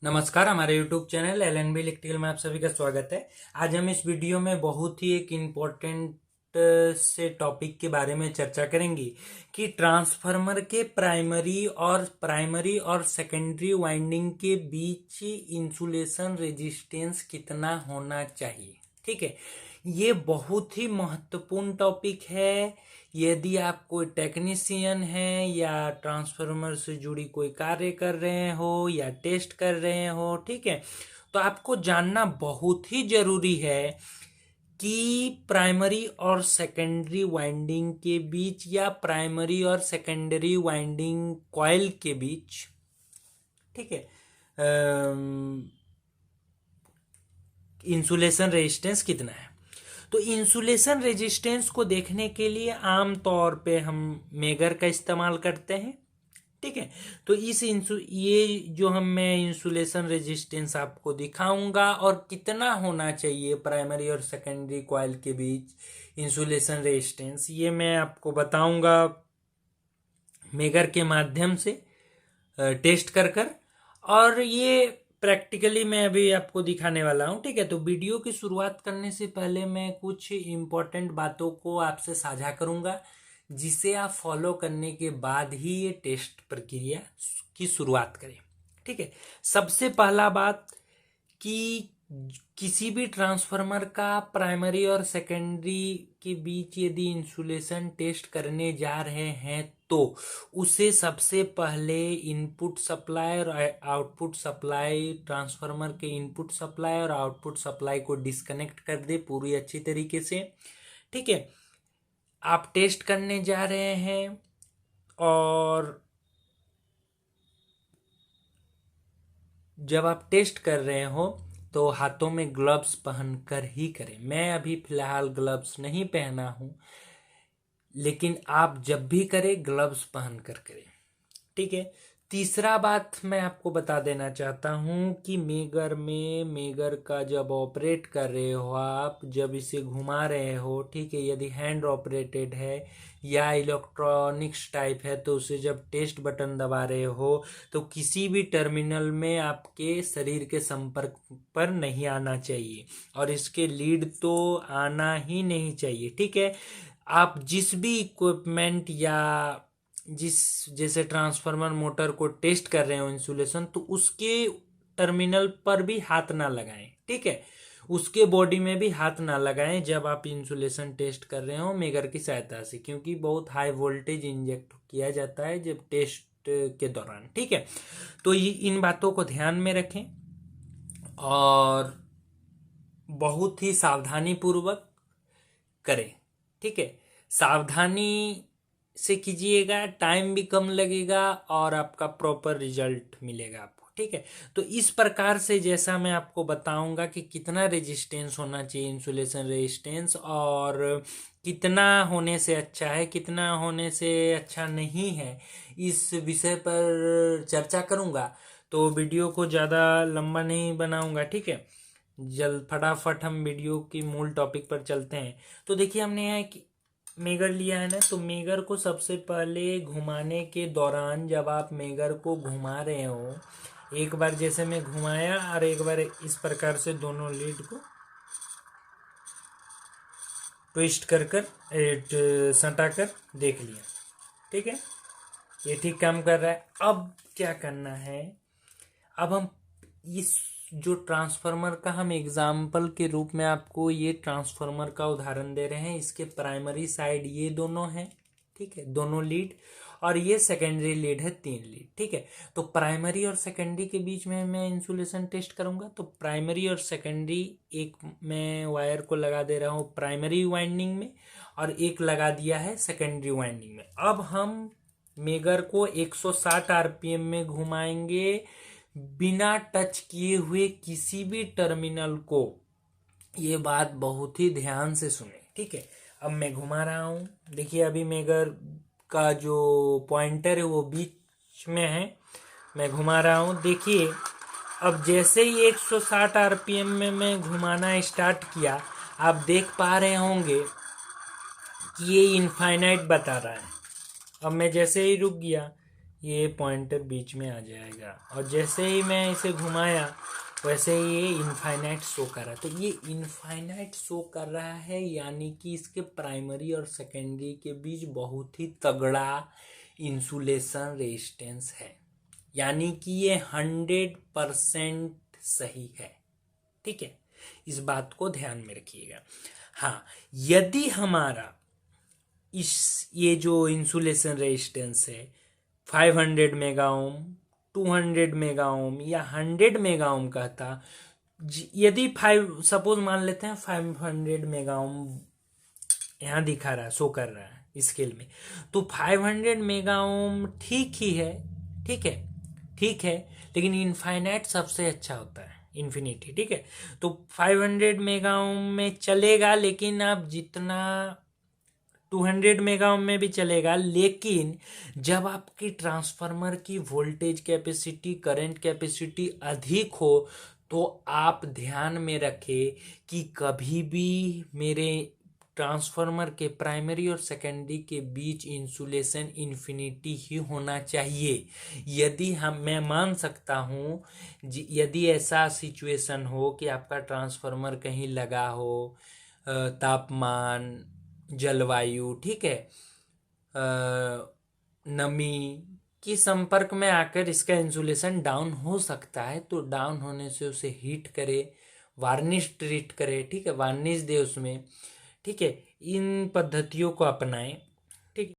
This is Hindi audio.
नमस्कार, हमारे YouTube चैनल LNB इलेक्ट्रिकल में आप सभी का स्वागत है। आज हम इस वीडियो में बहुत ही एक इम्पोर्टेंट से टॉपिक के बारे में चर्चा करेंगे कि ट्रांसफार्मर के प्राइमरी और सेकेंडरी वाइंडिंग के बीच इंसुलेशन रेजिस्टेंस कितना होना चाहिए। ठीक है, ये बहुत ही महत्वपूर्ण टॉपिक है। यदि आप कोई टेक्नीशियन हैं या ट्रांसफार्मर से जुड़ी कोई कार्य कर रहे हो या टेस्ट कर रहे हो, ठीक है, तो आपको जानना बहुत ही जरूरी है कि प्राइमरी और सेकेंडरी वाइंडिंग के बीच या प्राइमरी और सेकेंडरी वाइंडिंग कॉइल के बीच, ठीक है, इंसुलेशन रेजिस्टेंस कितना है। तो इंसुलेशन रेजिस्टेंस को देखने के लिए आम तौर पे हम मेगर का इस्तेमाल करते हैं। ठीक है, तो ये जो मैं इंसुलेशन रेजिस्टेंस आपको दिखाऊंगा और कितना होना चाहिए प्राइमरी और सेकेंडरी कॉइल के बीच इंसुलेशन रेजिस्टेंस, ये मैं आपको बताऊंगा मेगर के माध्यम से टेस्ट कर और ये प्रैक्टिकली मैं अभी आपको दिखाने वाला हूँ। ठीक है, तो वीडियो की शुरुआत करने से पहले मैं कुछ इम्पोर्टेंट बातों को आपसे साझा करूंगा जिसे आप फॉलो करने के बाद ही ये टेस्ट प्रक्रिया की शुरुआत करें। ठीक है, सबसे पहला बात कि किसी भी ट्रांसफार्मर का प्राइमरी और सेकेंडरी के बीच यदि इंसुलेशन टेस्ट करने जा रहे हैं तो उसे सबसे पहले इनपुट सप्लाई और आउटपुट सप्लाई, ट्रांसफार्मर के इनपुट सप्लाई और आउटपुट सप्लाई को डिस्कनेक्ट कर दे पूरी अच्छी तरीके से। ठीक है, आप टेस्ट करने जा रहे हैं और जब आप टेस्ट कर रहे हो तो हाथों में ग्लव्स पहनकर ही करें। मैं अभी फिलहाल ग्लव्स नहीं पहना हूं, लेकिन आप जब भी करें ग्लव्स पहनकर करें। ठीक है, तीसरा बात मैं आपको बता देना चाहता हूं कि मेगर का जब ऑपरेट कर रहे हो, आप जब इसे घुमा रहे हो, ठीक है, यदि हैंड ऑपरेटेड है या इलेक्ट्रॉनिक्स टाइप है तो उसे जब टेस्ट बटन दबा रहे हो तो किसी भी टर्मिनल में आपके शरीर के संपर्क पर नहीं आना चाहिए और इसके लीड तो आना ही नहीं चाहिए। ठीक है, आप जिस भी इक्विपमेंट या जैसे ट्रांसफार्मर मोटर को टेस्ट कर रहे हो इंसुलेशन, तो उसके टर्मिनल पर भी हाथ ना लगाएं। ठीक है, उसके बॉडी में भी हाथ ना लगाएं जब आप इंसुलेशन टेस्ट कर रहे हो मेगर की सहायता से, क्योंकि बहुत हाई वोल्टेज इंजेक्ट किया जाता है जब टेस्ट के दौरान। ठीक है, तो ये इन बातों को ध्यान में रखें और बहुत ही सावधानी पूर्वक करें। ठीक है, सावधानी से कीजिएगा, टाइम भी कम लगेगा और आपका प्रॉपर रिजल्ट मिलेगा आपको। ठीक है, तो इस प्रकार से जैसा मैं आपको बताऊंगा कि कितना रेजिस्टेंस होना चाहिए इंसुलेशन रेजिस्टेंस और कितना होने से अच्छा है, कितना होने से अच्छा नहीं है, इस विषय पर चर्चा करूंगा। तो वीडियो को ज़्यादा लंबा नहीं बनाऊंगा। ठीक है, जल्द फटाफट हम वीडियो की मूल टॉपिक पर चलते हैं। तो देखिए, हमने यहाँ एक मेगर लिया है ना, तो मेगर को सबसे पहले घुमाने के दौरान जब आप मेगर को घुमा रहे हो, एक बार जैसे मैं घुमाया और एक बार इस प्रकार से दोनों लीड को ट्विस्ट कर सटा कर देख लिया। ठीक है, ये ठीक काम कर रहा है। अब क्या करना है, अब हम इस जो ट्रांसफार्मर का हम एग्जाम्पल के रूप में आपको ये ट्रांसफार्मर का उदाहरण दे रहे हैं। इसके प्राइमरी साइड ये दोनों हैं, ठीक है, दोनों लीड, और ये सेकेंडरी लीड है 3 लीड। ठीक है, तो प्राइमरी और सेकेंडरी के बीच में मैं इंसुलेशन टेस्ट करूंगा। तो प्राइमरी और सेकेंडरी, एक मैं वायर को लगा दे रहा हूँ प्राइमरी वाइंडिंग में और एक लगा दिया है सेकेंडरी वाइंडिंग में। अब हम मेगर को 160 आरपीएम में घुमाएंगे बिना टच किए हुए किसी भी टर्मिनल को। ये बात बहुत ही ध्यान से सुने। ठीक है, अब मैं घुमा रहा हूं, देखिए अभी मेगर का जो पॉइंटर है वो बीच में है, मैं घुमा रहा हूं। देखिए, अब जैसे ही 160 आरपीएम में मैं घुमाना स्टार्ट किया, आप देख पा रहे होंगे कि ये इनफाइनाइट बता रहा है। अब मैं जैसे ही रुक गया ये पॉइंटर बीच में आ जाएगा, और जैसे ही मैं इसे घुमाया वैसे ही ये इनफाइनाइट शो कर रहा है। तो ये इनफाइनाइट शो कर रहा है, यानी कि इसके प्राइमरी और सेकेंडरी के बीच बहुत ही तगड़ा इंसुलेशन रेजिस्टेंस है, यानी कि ये 100% सही है। ठीक है, इस बात को ध्यान में रखिएगा। हाँ, यदि हमारा ये जो इंसुलेशन रेजिस्टेंस है 500 मेगा ओम, 200 मेगा ओम या 100 मेगा ओम का था, यदि 5 सपोज मान लेते हैं 500 मेगा ओम यहाँ दिखा रहा है, शो कर रहा है स्केल में, तो 500 मेगा ओम ठीक ही है, ठीक है, ठीक है, लेकिन इनफाइनाइट सबसे अच्छा होता है, इन्फिनिटी। ठीक है, तो 500 मेगा ओम में चलेगा, लेकिन आप जितना 200 मेगा ओम में भी चलेगा, लेकिन जब आपकी ट्रांसफार्मर की वोल्टेज कैपेसिटी, करंट कैपेसिटी अधिक हो, तो आप ध्यान में रखें कि कभी भी मेरे ट्रांसफार्मर के प्राइमरी और सेकेंडरी के बीच इंसुलेशन इन्फिनिटी ही होना चाहिए। यदि मैं मान सकता हूँ, यदि ऐसा सिचुएशन हो कि आपका ट्रांसफार्मर कहीं लगा हो, तापमान, जलवायु, ठीक है, नमी की संपर्क में आकर इसका इंसुलेशन डाउन हो सकता है, तो डाउन होने से उसे हीट करे, वार्निश ट्रीट करे, ठीक है, वार्निश दे उसमें, ठीक है, इन पद्धतियों को अपनाएं।